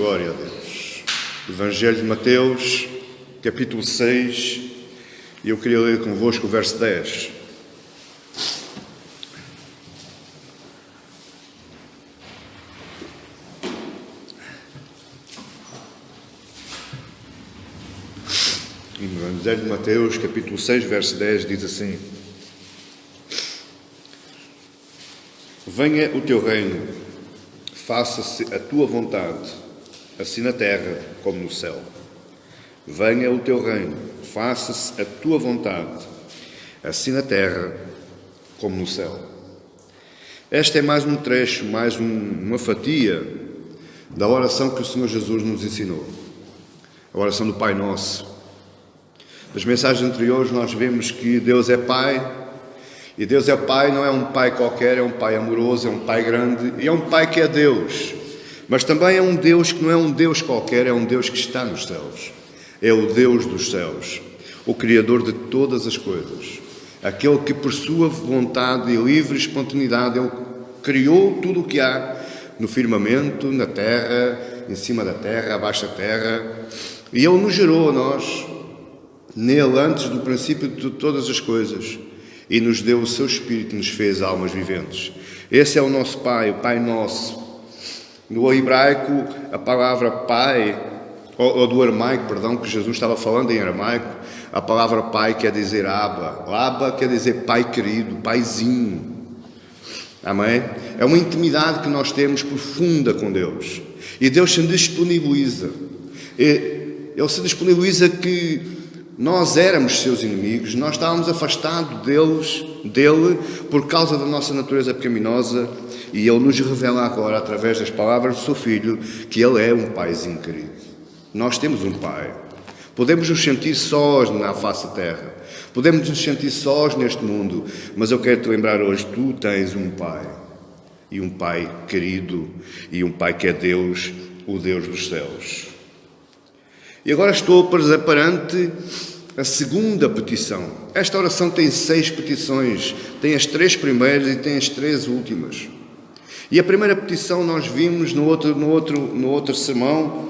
Glória a Deus. Evangelho de Mateus, capítulo 6, e eu queria ler convosco o verso 10. Evangelho de Mateus, capítulo 6, verso 10, diz assim: Venha o teu reino, faça-se a tua vontade, assim na terra como no céu. Venha o teu reino, faça-se a tua vontade, assim na terra como no céu. Este é mais um trecho, mais uma fatia da oração que o Senhor Jesus nos ensinou. A oração do Pai Nosso. Nas mensagens anteriores nós vemos que Deus é Pai, e Deus é Pai, não é um Pai qualquer, é um Pai amoroso, é um Pai grande, e é um Pai que é Deus. Mas também é um Deus que não é um Deus qualquer, é um Deus que está nos céus. É o Deus dos céus, o Criador de todas as coisas. Aquele que por sua vontade e livre espontaneidade, Ele criou tudo o que há no firmamento, na terra, em cima da terra, abaixo da terra. E Ele nos gerou a nós, nele, antes do princípio de todas as coisas, e nos deu o seu Espírito e nos fez almas viventes. Esse é o nosso Pai, o Pai Nosso. No hebraico, a palavra Pai, ou do aramaico, perdão, que Jesus estava falando em aramaico, a palavra Pai quer dizer Abba. Abba quer dizer Pai querido, Paizinho. Amém? É uma intimidade que nós temos profunda com Deus. E Deus se disponibiliza. Ele se disponibiliza que nós éramos seus inimigos, nós estávamos afastados dele por causa da nossa natureza pecaminosa, e Ele nos revela agora, através das palavras do seu Filho, que Ele é um Paizinho querido. Nós temos um Pai. Podemos nos sentir sós na face da terra, podemos nos sentir sós neste mundo, mas eu quero te lembrar hoje, tu tens um Pai, e um Pai querido, e um Pai que é Deus, o Deus dos céus. E agora estou perante a segunda petição. Esta oração tem 6 petições. Tem as 3 primeiras e tem as 3 últimas. E a primeira petição nós vimos no outro sermão,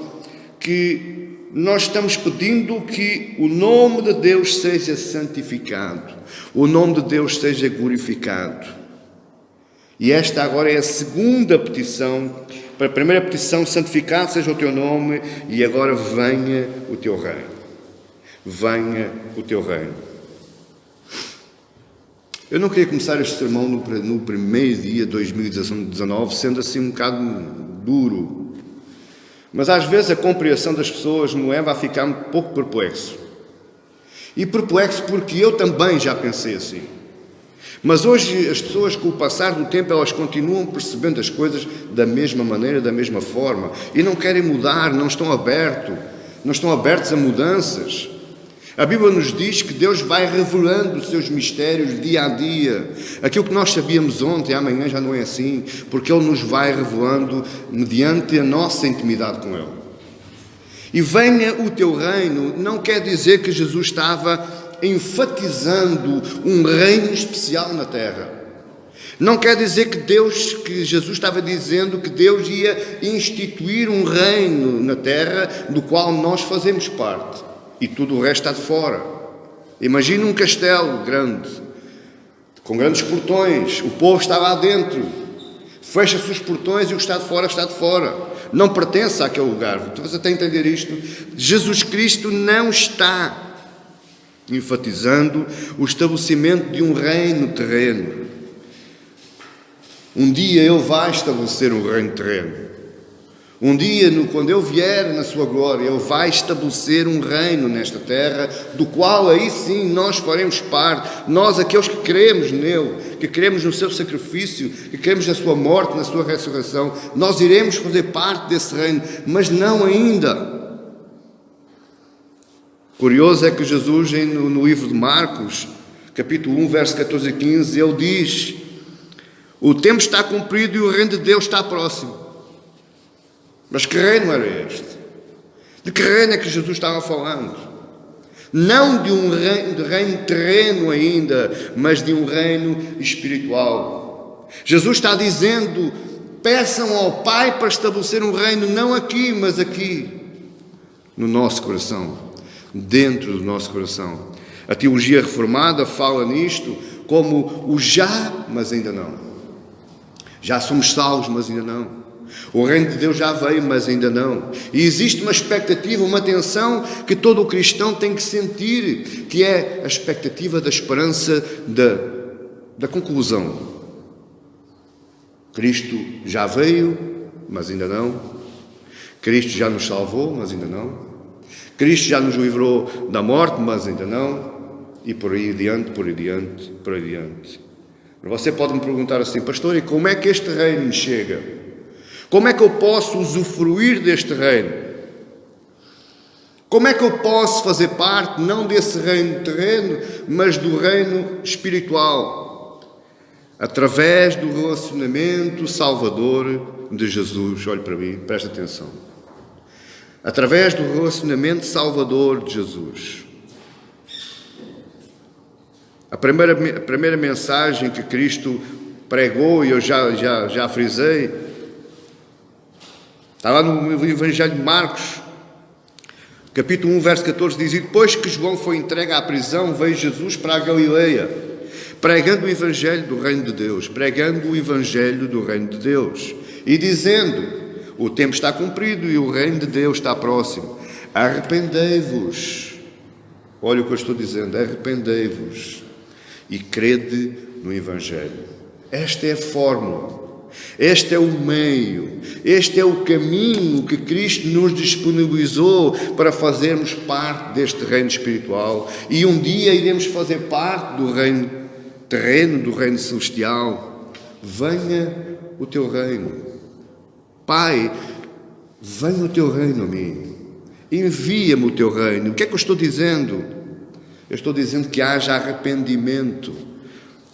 que nós estamos pedindo que o nome de Deus seja santificado. O nome de Deus seja glorificado. E esta agora é a segunda petição. Para a primeira petição, santificado seja o teu nome, e agora venha o teu reino. Venha o teu reino. Eu não queria começar este sermão no primeiro dia de 2019, sendo assim um bocado duro. Mas às vezes a compreensão das pessoas me leva a ficar um pouco perplexo. E perplexo porque eu também já pensei assim. Mas hoje as pessoas, com o passar do tempo, elas continuam percebendo as coisas da mesma maneira, da mesma forma, e não querem mudar, não estão abertos a mudanças. A Bíblia nos diz que Deus vai revelando os seus mistérios dia a dia. Aquilo que nós sabíamos ontem, amanhã já não é assim, porque Ele nos vai revelando mediante a nossa intimidade com Ele. E venha o teu reino não quer dizer que Jesus estava enfatizando um reino especial na terra. Não quer dizer que Jesus estava dizendo que Deus ia instituir um reino na terra do qual nós fazemos parte e tudo o resto está de fora. Imagina um castelo grande, com grandes portões, o povo está lá dentro, fecha-se os portões e o que está de fora está de fora. Não pertence àquele lugar. Você tem que entender isto. Jesus Cristo não está enfatizando o estabelecimento de um reino terreno. Um dia Ele vai estabelecer um reino terreno. Um dia, quando Ele vier na sua glória, Ele vai estabelecer um reino nesta terra, do qual aí sim nós faremos parte. Nós, aqueles que cremos nele, que cremos no seu sacrifício, que cremos na sua morte, na sua ressurreição, nós iremos fazer parte desse reino, mas não ainda. Curioso é que Jesus, no livro de Marcos, capítulo 1, verso 14 e 15, ele diz: o tempo está cumprido e o reino de Deus está próximo. Mas que reino era este? De que reino é que Jesus estava falando? Não de um reino terreno ainda, mas de um reino espiritual. Jesus está dizendo peçam ao Pai para estabelecer um reino, não aqui, mas aqui, no nosso coração, dentro do nosso coração. A teologia reformada fala nisto como o já, mas ainda não. Já somos salvos, mas ainda não. O reino de Deus já veio, mas ainda não. E existe uma expectativa, uma tensão que todo o cristão tem que sentir, que é a expectativa da esperança da conclusão. Cristo já veio, mas ainda não. Cristo já nos salvou, mas ainda não. Cristo já nos livrou da morte, mas ainda não. E por aí adiante, por aí adiante, por aí adiante. Você pode me perguntar assim: pastor, e como é que este reino me chega? Como é que eu posso usufruir deste reino? Como é que eu posso fazer parte, não desse reino terreno, mas do reino espiritual? Através do relacionamento salvador de Jesus. Olhe para mim, presta atenção. Através do relacionamento salvador de Jesus. A primeira mensagem que Cristo pregou, e eu já frisei, está lá no Evangelho de Marcos, capítulo 1, verso 14, diz: e depois que João foi entregue à prisão, veio Jesus para a Galileia, pregando o Evangelho do Reino de Deus, pregando o Evangelho do Reino de Deus, e dizendo: o tempo está cumprido e o Reino de Deus está próximo. Arrependei-vos. Olha o que eu estou dizendo: arrependei-vos e crede no Evangelho. Esta é a fórmula, este é o meio, este é o caminho que Cristo nos disponibilizou para fazermos parte deste reino espiritual, e um dia iremos fazer parte do reino terreno, do reino celestial. Venha o teu reino. Pai, venha o teu reino a mim. Envia-me o teu reino. O que é que eu estou dizendo? Eu estou dizendo que haja arrependimento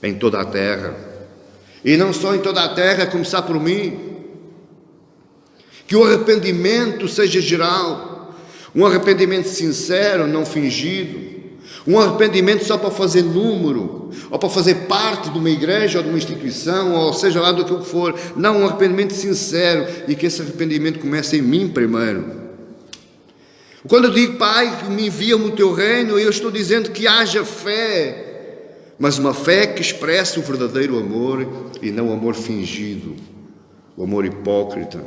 em toda a terra. E não só em toda a terra, a começar por mim. Que o arrependimento seja geral. Um arrependimento sincero, não fingido. Um arrependimento só para fazer número, ou para fazer parte de uma igreja ou de uma instituição, ou seja lá do que for. Não, um arrependimento sincero, e que esse arrependimento comece em mim primeiro. Quando eu digo: Pai, me envia-me o teu reino, eu estou dizendo que haja fé, mas uma fé que expresse o verdadeiro amor e não o amor fingido, o amor hipócrita,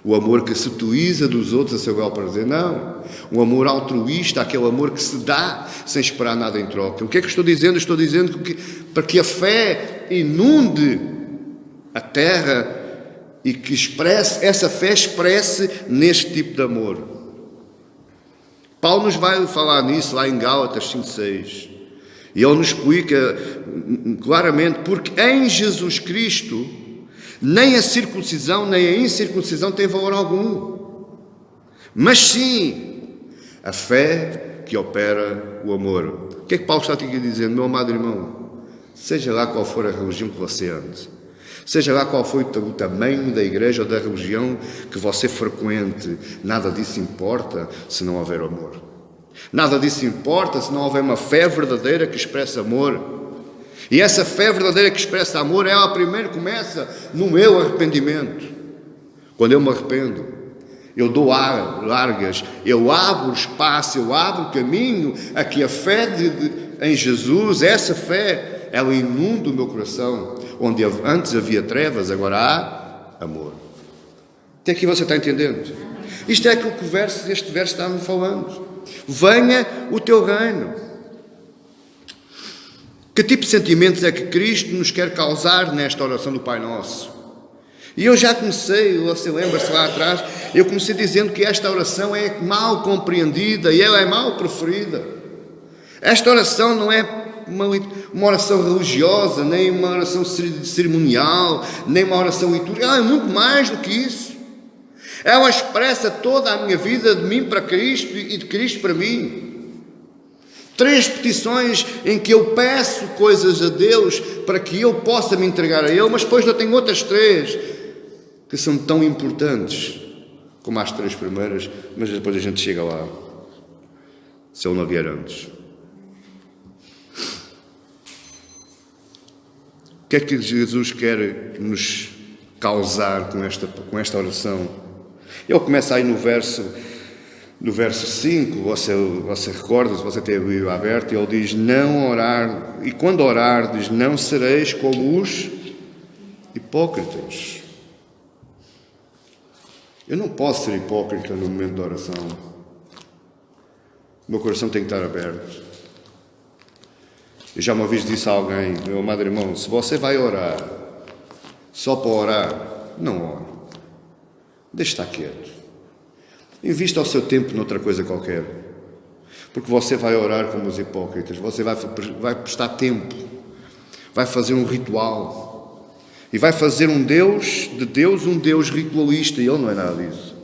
o amor que se utiliza dos outros a seu bel prazer. Não, um amor altruísta, aquele amor que se dá sem esperar nada em troca. O que é que estou dizendo? Estou dizendo que para que a fé inunde a terra e que essa fé expresse neste tipo de amor. Paulo nos vai falar nisso lá em Gálatas 5:6, e ele nos explica claramente: porque em Jesus Cristo nem a circuncisão nem a incircuncisão tem valor algum, mas sim a fé que opera o amor. O que é que Paulo está aqui dizendo? Meu amado irmão, seja lá qual for a religião que você ande, seja lá qual for o tamanho da igreja ou da religião que você frequente, nada disso importa se não houver amor. Nada disso importa se não houver uma fé verdadeira que expressa amor. E essa fé verdadeira que expressa amor, ela primeiro começa no meu arrependimento. Quando eu me arrependo, eu dou largas, eu abro espaço, eu abro caminho a que a fé em Jesus, essa fé, ela inunda o meu coração. Onde antes havia trevas, agora há amor. Até aqui você está entendendo? Isto é aquilo que este verso está-me falando. Venha o teu reino. Que tipo de sentimentos é que Cristo nos quer causar nesta oração do Pai Nosso? E eu já comecei, você lembra-se lá atrás, eu comecei dizendo que esta oração é mal compreendida e ela é mal preferida. Esta oração não é uma oração religiosa, nem uma oração cerimonial, nem uma oração litúrgica. Ela é muito mais do que isso. Ela expressa toda a minha vida, de mim para Cristo e de Cristo para mim. 3 petições em que eu peço coisas a Deus para que eu possa me entregar a Ele, mas depois eu tenho outras 3 que são tão importantes como as 3 primeiras, mas depois a gente chega lá, se Ele não vier antes. O que é que Jesus quer nos causar com esta oração. Ele começa aí no verso 5, você recorda, se você tem a Bíblia aberta, ele diz, não orar, e quando orardes, não sereis como os hipócritas. Eu não posso ser hipócrita no momento da oração. O meu coração tem que estar aberto. Eu já uma vez disse a alguém, meu amado irmão, se você vai orar, só para orar, não ore. Deixe estar quieto. Invista o seu tempo noutra coisa qualquer. Porque você vai orar como os hipócritas. Você vai prestar tempo. Vai fazer um ritual. E vai fazer um Deus ritualista. E ele não é nada disso.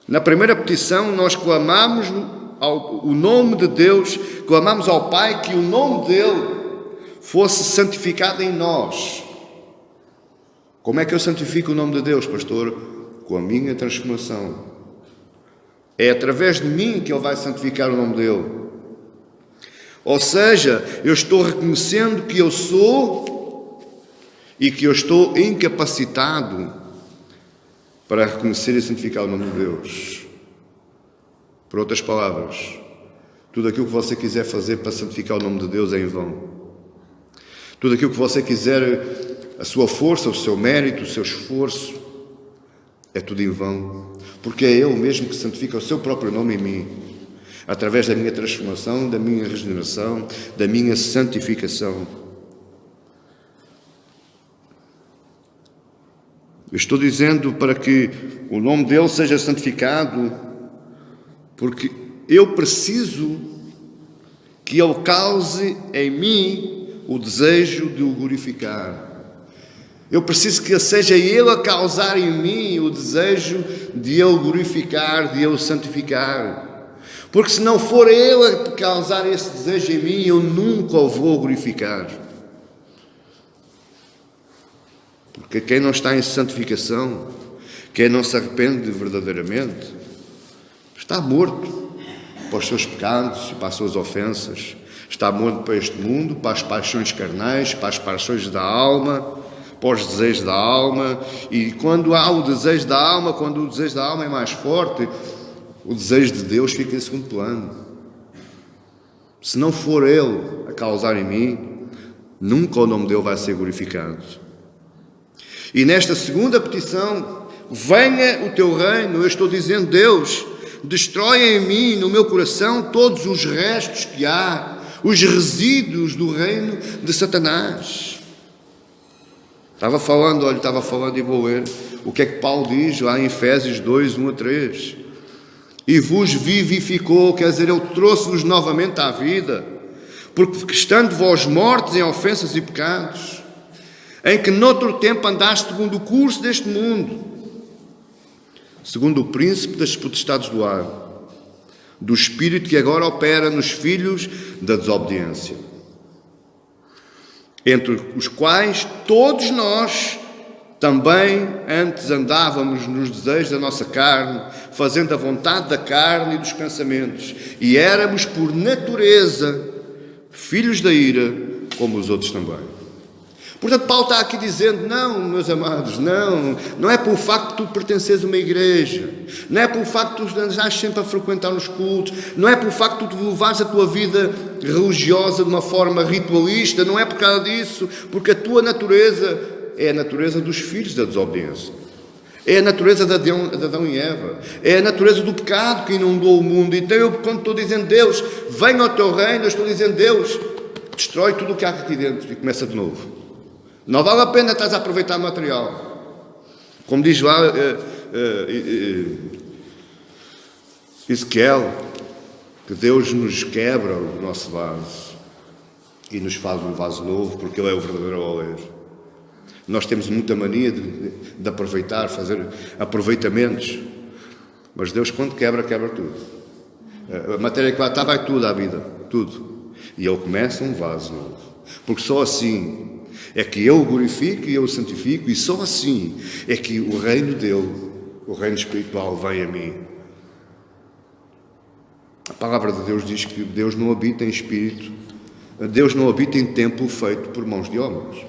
Na primeira petição nós clamamos o nome de Deus. Clamamos ao Pai que o nome dele fosse santificado em nós. Como é que eu santifico o nome de Deus, pastor? Com a minha transformação. É através de mim que ele vai santificar o nome dele. Ou seja, eu estou reconhecendo que eu sou e que eu estou incapacitado para reconhecer e santificar o nome de Deus. Por outras palavras, tudo aquilo que você quiser fazer para santificar o nome de Deus é em vão. Tudo aquilo que você quiser, a sua força, o seu mérito, o seu esforço, é tudo em vão. Porque é Ele mesmo que santifica o seu próprio nome em mim, através da minha transformação, da minha regeneração, da minha santificação. Eu estou dizendo para que o nome dele seja santificado, porque eu preciso que ele cause em mim o desejo de o glorificar. Eu preciso que seja ele a causar em mim o desejo de ele glorificar, de ele santificar. Porque se não for ele a causar esse desejo em mim, eu nunca o vou glorificar. Porque quem não está em santificação, quem não se arrepende verdadeiramente, está morto para os seus pecados e para as suas ofensas. Está morto para este mundo, para as paixões carnais, para as paixões da alma, para os desejos da alma. E quando há o desejo da alma, quando o desejo da alma é mais forte, o desejo de Deus fica em segundo plano. Se não for Ele a causar em mim, nunca o nome dele vai ser glorificado. E nesta segunda petição, venha o teu reino, eu estou dizendo, Deus, destrói em mim, no meu coração, todos os restos que há, os resíduos do reino de Satanás. Estava falando e vou ler o que é que Paulo diz lá em Efésios 2, 1 a 3. E vos vivificou, quer dizer, ele trouxe-vos novamente à vida, porque estando vós mortos em ofensas e pecados, em que noutro tempo andaste segundo o curso deste mundo, segundo o príncipe das potestades do ar, do espírito que agora opera nos filhos da desobediência, entre os quais todos nós também antes andávamos nos desejos da nossa carne, fazendo a vontade da carne e dos pensamentos, e éramos por natureza filhos da ira, como os outros também. Portanto, Paulo está aqui dizendo, não, meus amados, não é por facto de tu pertenceres a uma igreja, não é por facto de tu andares sempre a frequentar os cultos, não é por facto de tu levares a tua vida religiosa de uma forma ritualista, não é por causa disso, porque a tua natureza é a natureza dos filhos da desobediência, é a natureza de Adão e Eva, é a natureza do pecado que inundou o mundo. Então eu, quando estou dizendo, Deus, venha ao teu reino, eu estou dizendo, Deus, destrói tudo o que há aqui dentro e começa de novo. Não vale a pena estás a aproveitar material. Como diz lá Ezequiel, que Deus nos quebra o nosso vaso e nos faz um vaso novo, porque Ele é o verdadeiro oleiro. Nós temos muita mania de aproveitar, fazer aproveitamentos, mas Deus, quando quebra, quebra tudo. A matéria que lá está vai tudo à vida, tudo. E Ele começa um vaso novo, porque só assim é que eu o glorifico e eu o santifico, e só assim é que o reino dele, o reino espiritual, vem a mim. A palavra de Deus diz que Deus não habita em espírito, Deus não habita em templo feito por mãos de homens.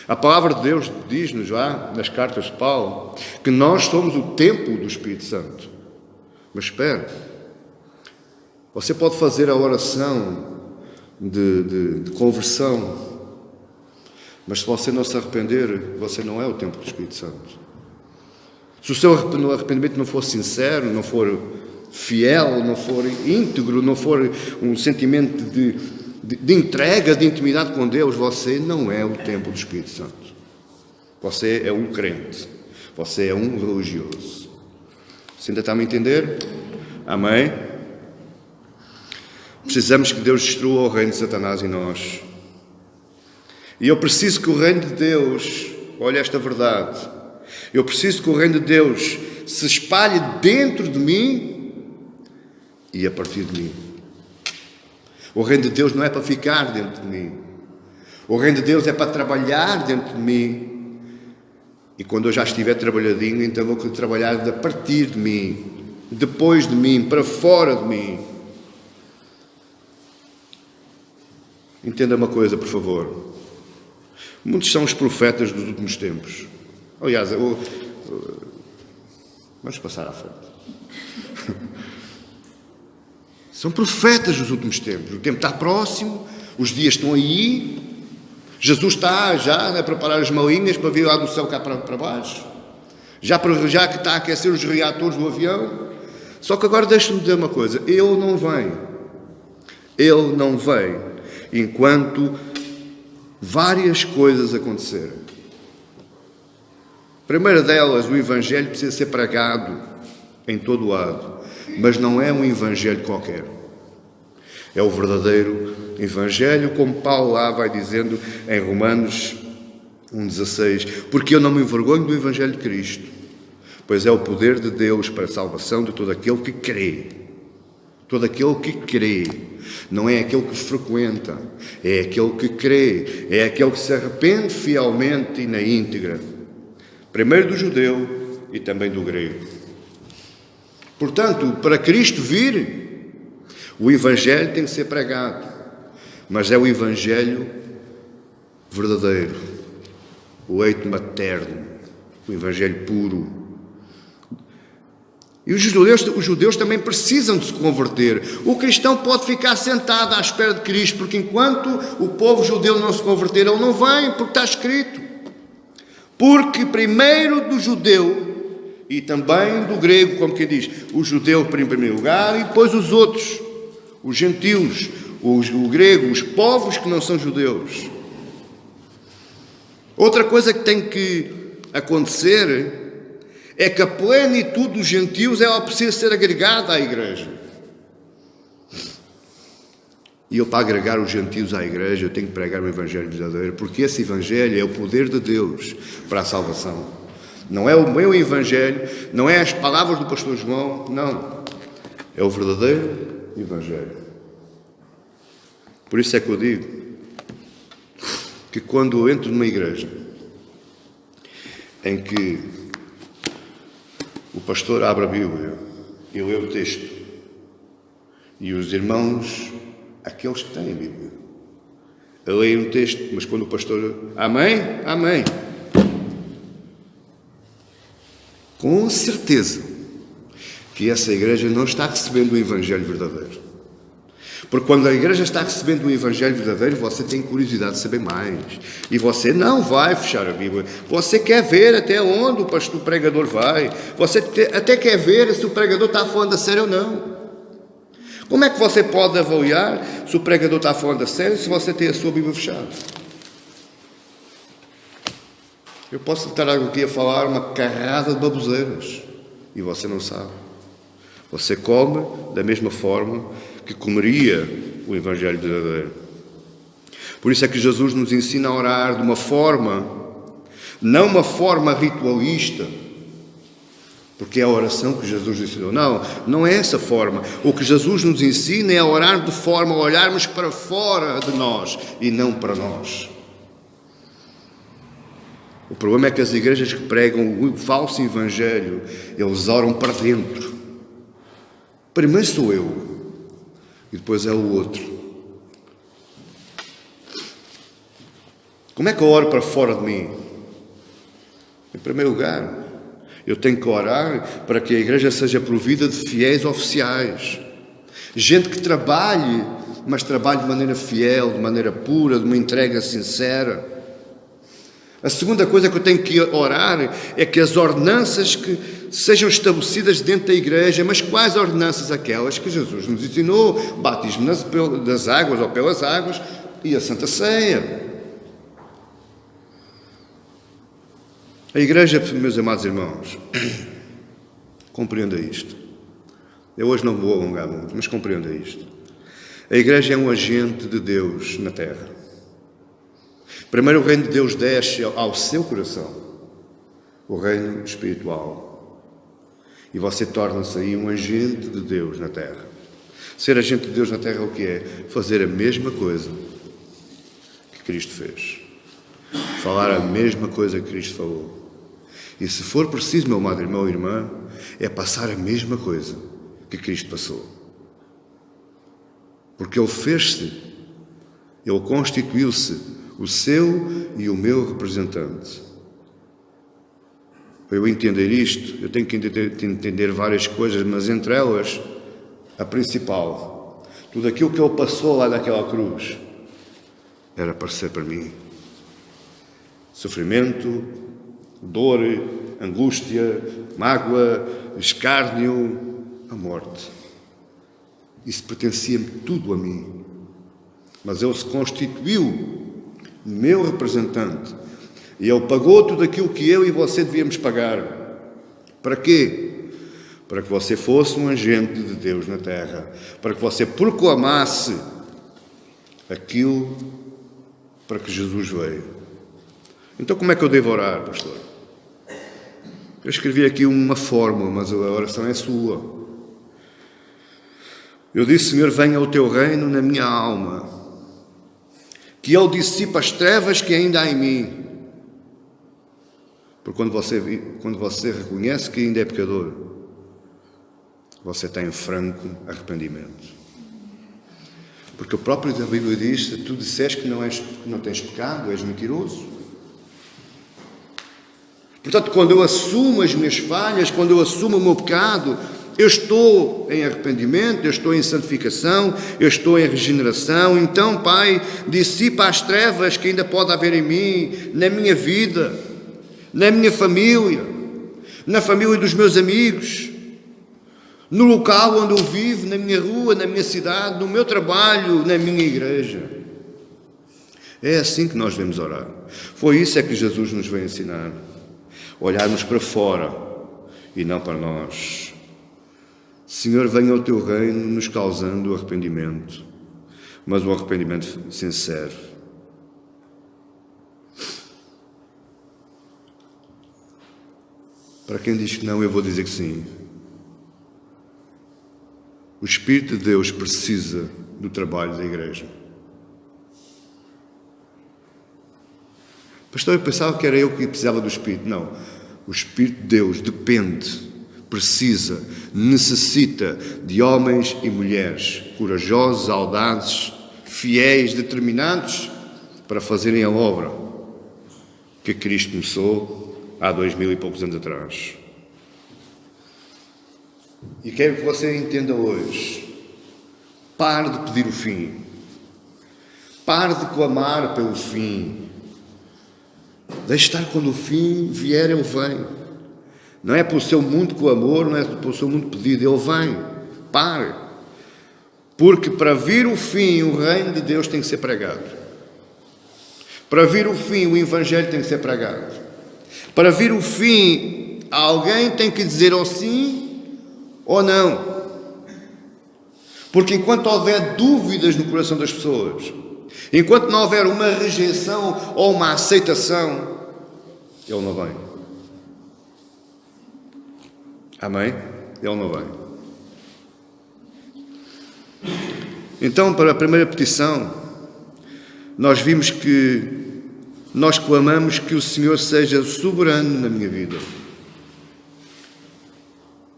A palavra de Deus diz-nos lá, nas cartas de Paulo, que nós somos o templo do Espírito Santo. Mas espera, você pode fazer a oração de conversão, mas se você não se arrepender, você não é o templo do Espírito Santo. Se o seu arrependimento não for sincero, não for fiel, não for íntegro, não for um sentimento de entrega, de intimidade com Deus, você não é o templo do Espírito Santo. Você é um crente. Você é um religioso. Você ainda está a me entender? Amém? Precisamos que Deus destrua o reino de Satanás em nós. E eu preciso que o reino de Deus, olha esta verdade, eu preciso que o reino de Deus se espalhe dentro de mim e a partir de mim. O reino de Deus não é para ficar dentro de mim. O reino de Deus é para trabalhar dentro de mim. E quando eu já estiver trabalhadinho, então vou trabalhar a partir de mim, depois de mim, para fora de mim. Entenda uma coisa, por favor. Muitos são os profetas dos últimos tempos. Aliás, vamos passar à frente. São profetas dos últimos tempos. O tempo está próximo, os dias estão aí. Jesus está já a preparar as malinhas para vir lá do céu cá para baixo. Já que está a aquecer os reatores do avião. Só que agora deixa-me dizer uma coisa. Ele não vem. Ele não vem enquanto várias coisas acontecerem. A primeira delas, o Evangelho precisa ser pregado em todo o lado. Mas não é um evangelho qualquer. É o verdadeiro evangelho, como Paulo lá vai dizendo em Romanos 1,16. Porque eu não me envergonho do evangelho de Cristo, pois é o poder de Deus para a salvação de todo aquele que crê. Todo aquele que crê. Não é aquele que frequenta, é aquele que crê, é aquele que se arrepende fielmente e na íntegra. Primeiro do judeu e também do grego. Portanto, para Cristo vir, o Evangelho tem que ser pregado, mas é o Evangelho verdadeiro, o leite materno, o Evangelho puro. E os judeus também precisam de se converter. O cristão pode ficar sentado à espera de Cristo, porque enquanto o povo judeu não se converter, ele não vem, porque está escrito. Porque primeiro do judeu e também do grego, como quem diz, o judeu em primeiro lugar e depois os outros, os gentios, o grego, os povos que não são judeus. Outra coisa que tem que acontecer é que a plenitude dos gentios ela precisa ser agregada à igreja. E eu, para agregar os gentios à igreja, eu tenho que pregar o Evangelho verdadeiro, porque esse Evangelho é o poder de Deus para a salvação. Não é o meu Evangelho, não é as palavras do pastor João, não. É o verdadeiro Evangelho. Por isso é que eu digo que quando eu entro numa igreja em que o pastor abre a Bíblia e lê o texto e os irmãos, aqueles que têm a Bíblia, leem o texto, mas quando o pastor... Amém? Amém. Com certeza que essa igreja não está recebendo o Evangelho verdadeiro. Porque quando a igreja está recebendo o Evangelho verdadeiro, você tem curiosidade de saber mais. E você não vai fechar a Bíblia. Você quer ver até onde o pregador vai. Você até quer ver se o pregador está falando a sério ou não. Como é que você pode avaliar se o pregador está falando a sério se você tem a sua Bíblia fechada? Eu posso estar aqui a falar uma carrada de baboseiras e você não sabe. Você come da mesma forma que comeria o Evangelho verdadeiro. Por isso é que Jesus nos ensina a orar de uma forma, não uma forma ritualista, porque é a oração que Jesus ensinou. Não, não é essa forma. O que Jesus nos ensina é a orar de forma a olharmos para fora de nós e não para nós. O problema é que as igrejas que pregam o falso evangelho, eles oram para dentro. Primeiro sou eu e depois é o outro. Como é que eu oro para fora de mim? Em primeiro lugar, eu tenho que orar para que a igreja seja provida de fiéis oficiais. Gente que trabalhe, mas trabalhe de maneira fiel, de maneira pura, de uma entrega sincera. A segunda coisa que eu tenho que orar é que as ordenanças que sejam estabelecidas dentro da igreja, mas quais ordenanças? Aquelas que Jesus nos ensinou: batismo das águas ou pelas águas e a Santa Ceia. A igreja, meus amados irmãos, compreenda isto. Eu hoje não vou alongar muito, mas compreenda isto. A igreja é um agente de Deus na terra. Primeiro o reino de Deus desce ao seu coração, o reino espiritual. E você torna-se aí um agente de Deus na terra. Ser agente de Deus na terra é o que é? Fazer a mesma coisa que Cristo fez. Falar a mesma coisa que Cristo falou. E se for preciso, meu amado irmão e irmã, é passar a mesma coisa que Cristo passou. Porque Ele fez-se, Ele constituiu-se o seu e o meu representante. Para eu entender isto, eu tenho que entender várias coisas, mas entre elas, a principal, tudo aquilo que Ele passou lá naquela cruz, era para ser para mim. Sofrimento, dor, angústia, mágoa, escárnio, a morte. Isso pertencia-me tudo a mim. Mas Ele se constituiu meu representante. E Ele pagou tudo aquilo que eu e você devíamos pagar. Para quê? Para que você fosse um agente de Deus na terra. Para que você proclamasse aquilo para que Jesus veio. Então como é que eu devo orar, pastor? Eu escrevi aqui uma fórmula, mas a oração é sua. Eu disse: Senhor, venha o teu reino na minha alma, que Ele dissipa as trevas que ainda há em mim. Porque quando você reconhece que ainda é pecador, você tem franco arrependimento. Porque o próprio da Bíblia diz: se tu disseres que não tens pecado, és mentiroso. Portanto, quando eu assumo as minhas falhas, quando eu assumo o meu pecado, eu estou em arrependimento, eu estou em santificação, eu estou em regeneração. Então, Pai, dissipa as trevas que ainda pode haver em mim, na minha vida, na minha família, na família dos meus amigos, no local onde eu vivo, na minha rua, na minha cidade, no meu trabalho, na minha igreja. É assim que nós devemos orar. Foi isso é que Jesus nos veio ensinar. Olharmos para fora e não para nós. Senhor, venha o teu reino nos causando arrependimento, mas um arrependimento sincero. Para quem diz que não, eu vou dizer que sim. O Espírito de Deus precisa do trabalho da igreja. Pastor, eu pensava que era eu que precisava do Espírito. Não. O Espírito de Deus depende, precisa, necessita de homens e mulheres corajosos, audazes, fiéis, determinados para fazerem a obra que Cristo começou há 2000 e poucos anos atrás. E quero que você entenda hoje: pare de pedir o fim, pare de clamar pelo fim. Deixe estar, quando o fim vier, Ele vem. Não é pelo seu muito clamor, não é pelo seu muito pedido, Ele vem. Pare. Porque para vir o fim, o reino de Deus tem que ser pregado. Para vir o fim, o Evangelho tem que ser pregado. Para vir o fim, alguém tem que dizer ou sim ou não. Porque enquanto houver dúvidas no coração das pessoas, enquanto não houver uma rejeição ou uma aceitação, Ele não vem. Amém? Ele não vem. Então, para a primeira petição, nós vimos que nós clamamos que o Senhor seja soberano na minha vida,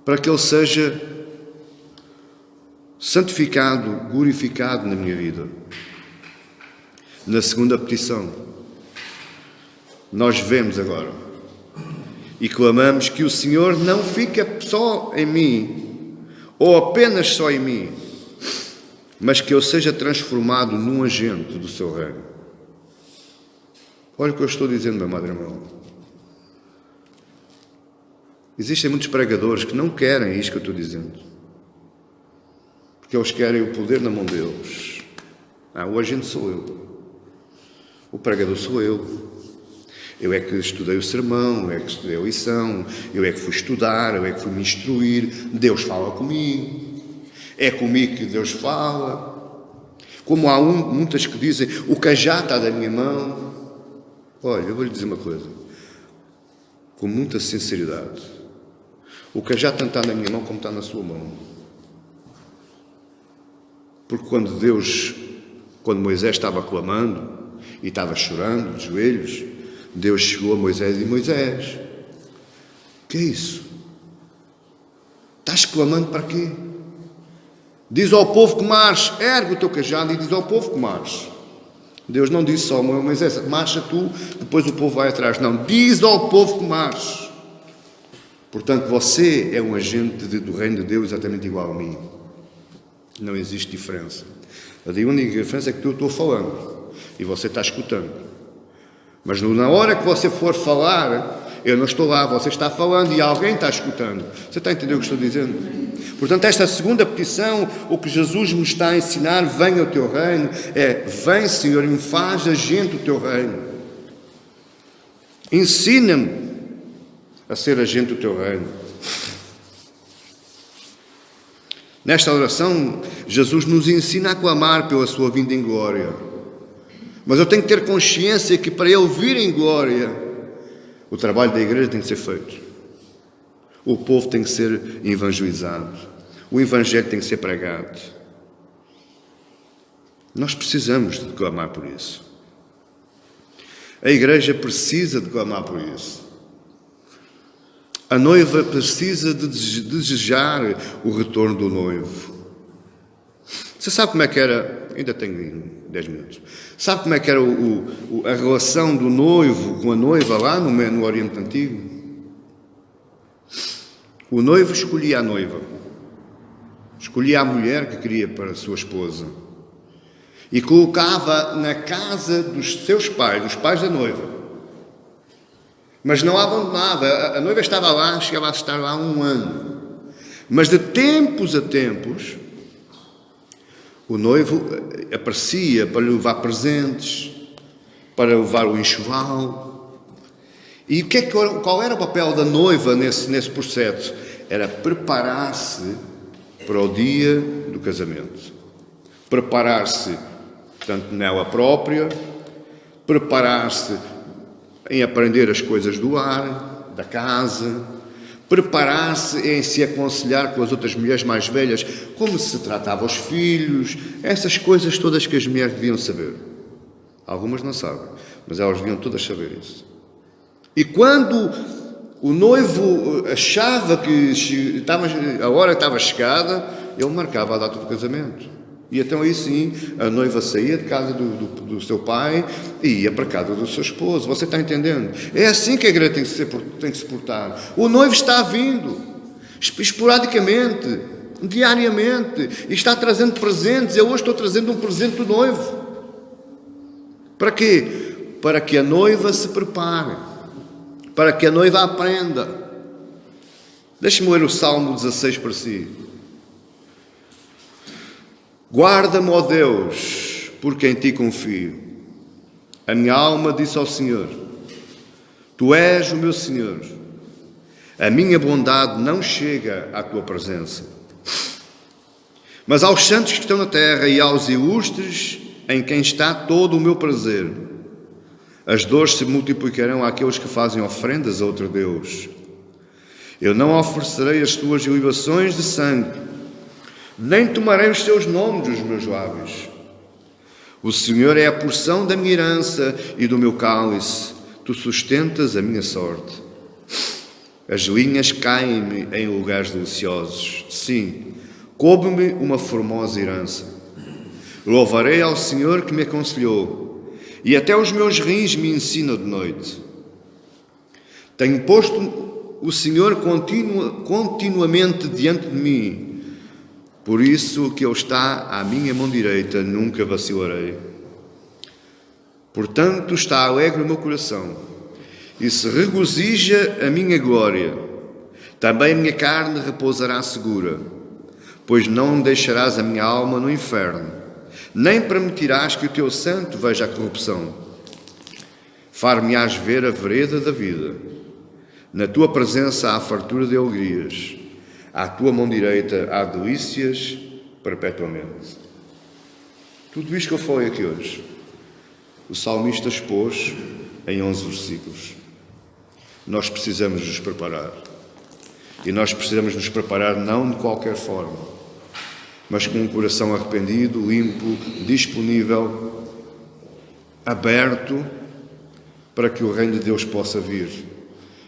para que Ele seja santificado, glorificado na minha vida. Na segunda petição, nós vemos agora e clamamos que o Senhor não fica só em mim, ou apenas só em mim, mas que eu seja transformado num agente do seu reino. Olha o que eu estou dizendo, meu amado irmão. Existem muitos pregadores que não querem isto que eu estou dizendo, porque eles querem o poder na mão deles. O agente sou eu, o pregador sou eu. Eu é que estudei o sermão, eu é que estudei a lição, eu é que fui estudar, eu é que fui me instruir. Deus fala comigo, é comigo que Deus fala. Como há muitas que dizem, o cajado está da minha mão. Olha, eu vou lhe dizer uma coisa, com muita sinceridade, o cajado tanto está na minha mão como está na sua mão. Porque quando Moisés estava clamando e estava chorando de joelhos, Deus chegou a Moisés e disse: Moisés, que é isso? Estás clamando para quê? Diz ao povo que marche, ergue o teu cajado e diz ao povo que marche. Deus não disse só: Moisés, marcha tu, depois o povo vai atrás. Não, diz ao povo que marche. Portanto, você é um agente do reino de Deus exatamente igual a mim. Não existe diferença. A única diferença é que eu estou falando e você está escutando. Mas na hora que você for falar, eu não estou lá, você está falando e alguém está escutando. Você está a entender o que estou dizendo? Portanto, esta segunda petição, o que Jesus me está a ensinar, venha o teu reino, vem, Senhor, e me faz agente do teu reino. Ensina-me a ser agente do teu reino. Nesta oração, Jesus nos ensina a clamar pela sua vinda em glória. Mas eu tenho que ter consciência que para Ele vir em glória, o trabalho da igreja tem que ser feito. O povo tem que ser evangelizado. O evangelho tem que ser pregado. Nós precisamos de clamar por isso. A igreja precisa de clamar por isso. A noiva precisa de desejar o retorno do noivo. Você sabe como é que era? Ainda tenho 10 minutos. Sabe como é que era a relação do noivo com a noiva lá no Oriente Antigo? O noivo escolhia a noiva. Escolhia a mulher que queria para a sua esposa. E colocava na casa dos seus pais, dos pais da noiva. Mas não a abandonava. A noiva estava lá, chegava a estar lá 1 ano. Mas de tempos a tempos, o noivo aparecia para lhe levar presentes, para levar o enxoval. E qual era o papel da noiva nesse processo? Era preparar-se para o dia do casamento. Preparar-se, portanto, nela própria, preparar-se em aprender as coisas do lar, da casa, preparar-se em se aconselhar com as outras mulheres mais velhas, como se tratava os filhos, essas coisas todas que as mulheres deviam saber. Algumas não sabem, mas elas deviam todas saber isso. E quando o noivo achava que a hora estava chegada, ele marcava a data do casamento. E então aí sim, a noiva saía de casa do seu pai e ia para a casa do seu esposo. Você está entendendo? É assim que a igreja tem que se portar. O noivo está vindo, esporadicamente, diariamente, e está trazendo presentes. Eu hoje estou trazendo um presente do noivo. Para quê? Para que a noiva se prepare, para que a noiva aprenda. Deixe-me ler o Salmo 16 para si. Guarda-me, ó Deus, porque em ti confio. A minha alma disse ao Senhor: Tu és o meu Senhor. A minha bondade não chega à tua presença. Mas aos santos que estão na terra e aos ilustres em quem está todo o meu prazer, as dores se multiplicarão àqueles que fazem ofrendas a outro Deus. Eu não oferecerei as tuas libações de sangue, nem tomarei os teus nomes dos meus lábios. O Senhor é a porção da minha herança e do meu cálice. Tu sustentas a minha sorte. As linhas caem-me em lugares deliciosos. Sim, coube-me uma formosa herança. Louvarei ao Senhor que me aconselhou, e até os meus rins me ensinam de noite. Tenho posto o Senhor continuamente diante de mim. Por isso que Ele está à minha mão direita, nunca vacilarei. Portanto, está alegre o meu coração e se regozija a minha glória. Também a minha carne repousará segura, pois não deixarás a minha alma no inferno, nem permitirás que o teu santo veja a corrupção. Far-me-ás ver a vereda da vida. Na tua presença há fartura de alegrias. À tua mão direita há delícias perpetuamente. Tudo isto que eu falei aqui hoje, o salmista expôs em 11 versículos. Nós precisamos nos preparar. E nós precisamos nos preparar não de qualquer forma, mas com um coração arrependido, limpo, disponível, aberto, para que o reino de Deus possa vir.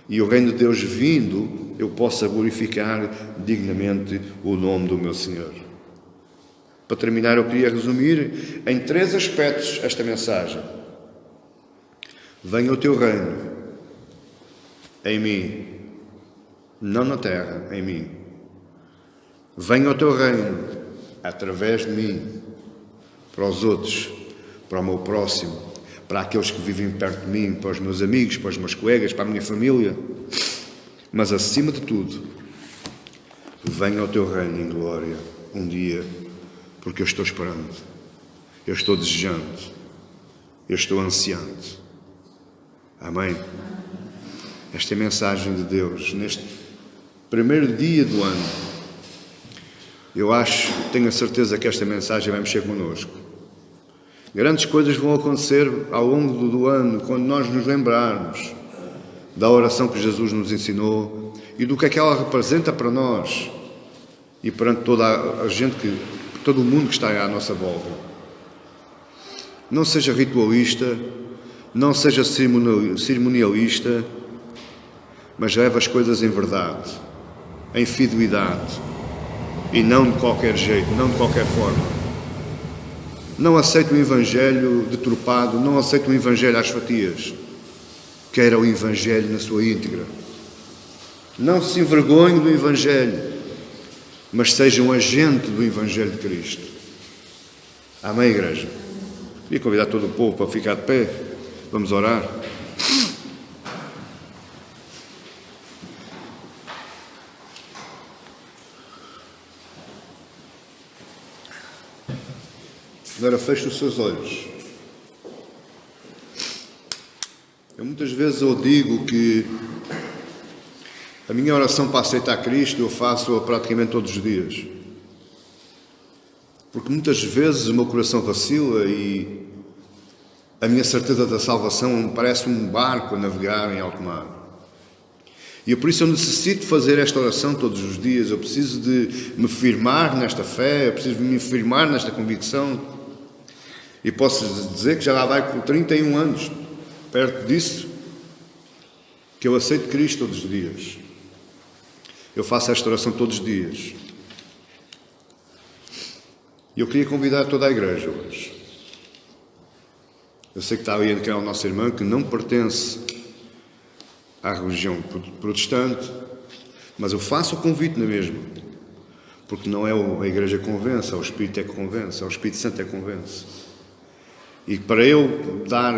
E o reino de Deus vindo, eu possa glorificar dignamente o nome do meu Senhor. Para terminar, eu queria resumir em 3 aspectos esta mensagem. Venha o teu reino em mim, não na terra, em mim. Venha o teu reino através de mim, para os outros, para o meu próximo, para aqueles que vivem perto de mim, para os meus amigos, para os meus colegas, para a minha família. Mas, acima de tudo, venha o teu reino em glória um dia, porque eu estou esperando, eu estou desejando, eu estou ansiando. Amém? Esta é a mensagem de Deus neste primeiro dia do ano. Eu tenho a certeza que esta mensagem vai mexer connosco. Grandes coisas vão acontecer ao longo do ano, quando nós nos lembrarmos da oração que Jesus nos ensinou e do que é que ela representa para nós e perante toda a gente, todo o mundo que está à nossa volta. Não seja ritualista, não seja cerimonialista, mas leve as coisas em verdade, em fidelidade e não de qualquer jeito, não de qualquer forma. Não aceite o Evangelho deturpado, não aceite o Evangelho às fatias. Queira o Evangelho na sua íntegra. Não se envergonhe do Evangelho, mas seja um agente do Evangelho de Cristo. Amém, igreja? Queria convidar todo o povo para ficar de pé. Vamos orar. Agora feche os seus olhos. Muitas vezes eu digo que a minha oração para aceitar Cristo eu faço-a praticamente todos os dias. Porque muitas vezes o meu coração vacila e a minha certeza da salvação parece um barco a navegar em alto mar. E por isso eu necessito fazer esta oração todos os dias. Eu preciso de me firmar nesta fé, eu preciso de me firmar nesta convicção. E posso dizer que já lá vai por 31 anos, perto disso, que eu aceito Cristo todos os dias. Eu faço esta oração todos os dias. E eu queria convidar toda a igreja hoje. Eu sei que está ali aquela nossa irmã que não pertence à religião protestante, mas eu faço o convite na mesma. Porque não é a igreja que convence, é o Espírito é que convence, é o Espírito Santo é que convence. E para eu dar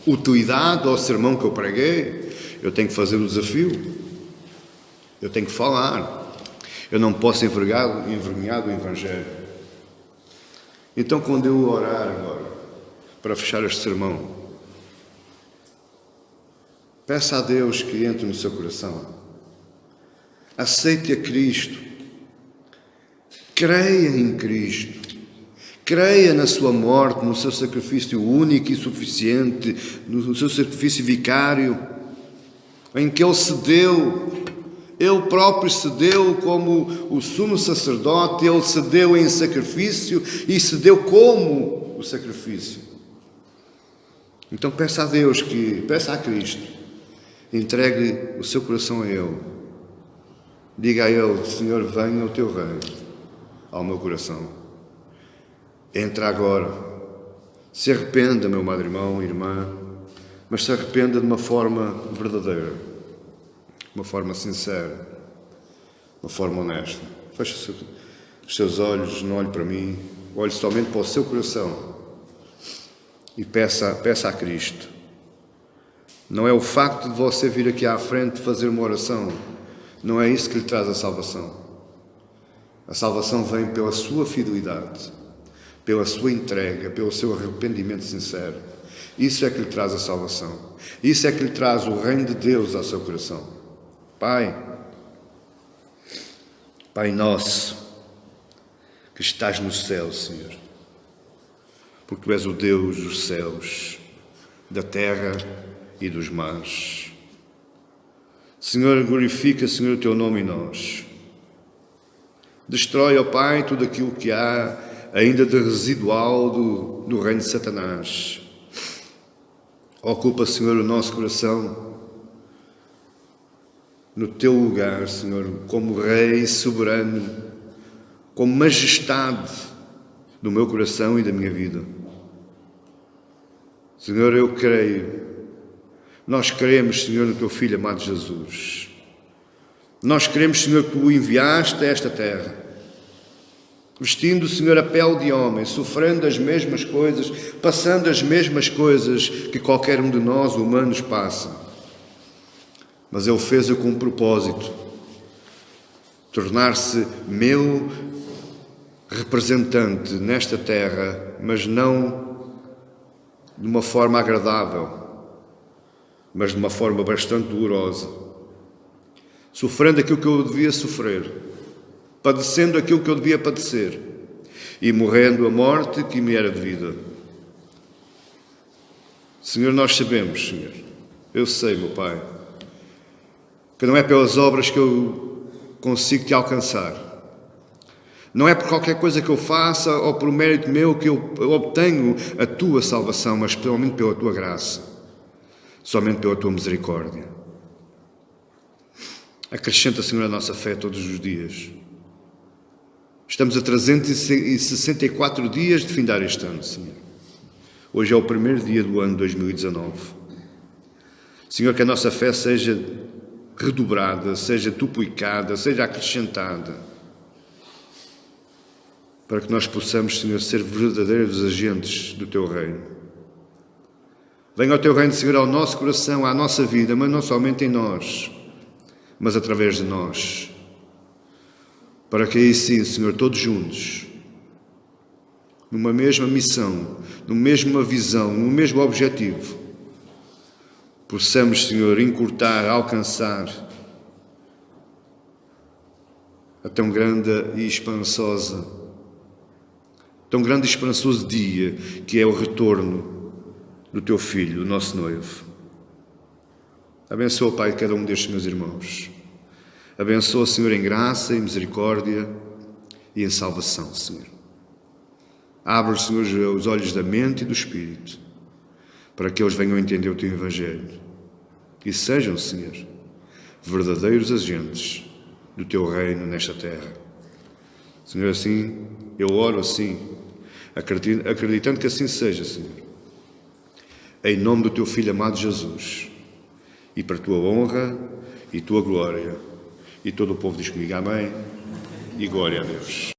utilidade ao sermão que eu preguei, eu tenho que fazer o desafio. Eu tenho que falar. Eu não posso envergonhar do Evangelho. Então, quando eu orar agora, para fechar este sermão, peça a Deus que entre no seu coração. Aceite a Cristo. Creia em Cristo. Creia na sua morte, no seu sacrifício único e suficiente, no seu sacrifício vicário, em que Ele cedeu, Ele próprio cedeu como o sumo sacerdote, Ele cedeu em sacrifício e cedeu como o sacrifício. Então peça a Deus, peça a Cristo, entregue o seu coração a Ele. Diga a Ele: Senhor, venha o teu reino ao meu coração. Entra agora, se arrependa, meu amado irmão, irmã, mas se arrependa de uma forma verdadeira, uma forma sincera, uma forma honesta. Feche os seus olhos, não olhe para mim, olhe somente para o seu coração e peça a Cristo. Não é o facto de você vir aqui à frente fazer uma oração, não é isso que lhe traz a salvação. A salvação vem pela sua fidelidade, pela sua entrega, pelo seu arrependimento sincero. Isso é que lhe traz a salvação. Isso é que lhe traz o reino de Deus ao seu coração. Pai nosso, que estás no céu, Senhor, porque Tu és o Deus dos céus, da terra e dos mares. Senhor, glorifica, Senhor, o Teu nome em nós. Destrói, ó Pai, tudo aquilo que há ainda de residual do reino de Satanás. Ocupa, Senhor, o nosso coração no Teu lugar, Senhor, como Rei soberano, como majestade do meu coração e da minha vida. Senhor, eu creio, nós cremos, Senhor, no Teu Filho amado Jesus. Nós queremos, Senhor, que Tu o enviaste a esta terra, vestindo, Senhor, a pele de homem, sofrendo as mesmas coisas, passando as mesmas coisas que qualquer um de nós, humanos, passa. Mas Ele fez-o com um propósito, tornar-se meu representante nesta terra, mas não de uma forma agradável, mas de uma forma bastante dolorosa, sofrendo aquilo que eu devia sofrer, padecendo aquilo que eu devia padecer e morrendo a morte que me era devida. Senhor, nós sabemos, Senhor, eu sei, meu Pai, que não é pelas obras que eu consigo Te alcançar, não é por qualquer coisa que eu faça ou por mérito meu que eu obtenho a Tua salvação, mas somente pela Tua graça, somente pela Tua misericórdia. Acrescenta, Senhor, a nossa fé todos os dias. Estamos a 364 dias de findar este ano, Senhor. Hoje é o primeiro dia do ano 2019. Senhor, que a nossa fé seja redobrada, seja duplicada, seja acrescentada, para que nós possamos, Senhor, ser verdadeiros agentes do Teu reino. Venha o Teu reino, Senhor, ao nosso coração, à nossa vida, mas não somente em nós, mas através de nós. Para que aí sim, Senhor, todos juntos, numa mesma missão, numa mesma visão, num mesmo objetivo, possamos, Senhor, encurtar, alcançar a tão grande e esperançoso dia que é o retorno do Teu Filho, do nosso noivo. Abençoa, Pai, cada um destes meus irmãos. Abençoa, Senhor, em graça, em misericórdia e em salvação, Senhor. Abre, Senhor, os olhos da mente e do espírito, para que eles venham a entender o Teu Evangelho e sejam, Senhor, verdadeiros agentes do Teu reino nesta terra. Senhor, assim, eu oro assim, acreditando que assim seja, Senhor, em nome do Teu Filho amado Jesus, e para a Tua honra e Tua glória. E todo o povo diz comigo amém e glória a Deus.